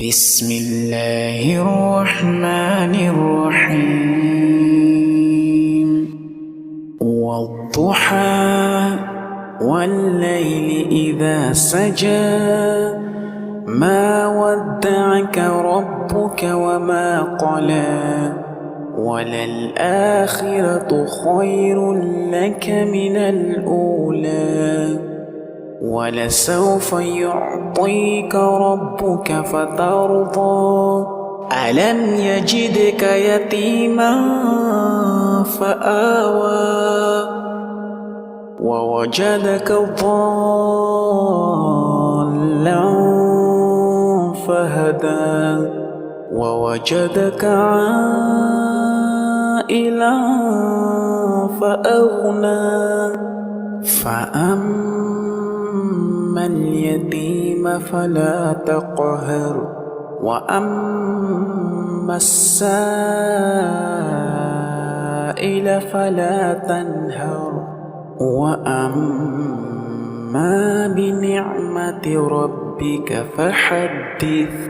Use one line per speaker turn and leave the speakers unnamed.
بسم الله الرحمن الرحيم والضحى والليل إذا سجى ما ودعك ربك وما قلى وللآخرة خير لك من الأولى ولسوف يعطيك ربك فترضى ألم يجدك يتيما فآوى ووجدك ضالا فهدى ووجدك عائلا فأغنى فأما اليتيم فلا تقهر وأما السائل فلا تنهر وأما بنعمة ربك فحدث.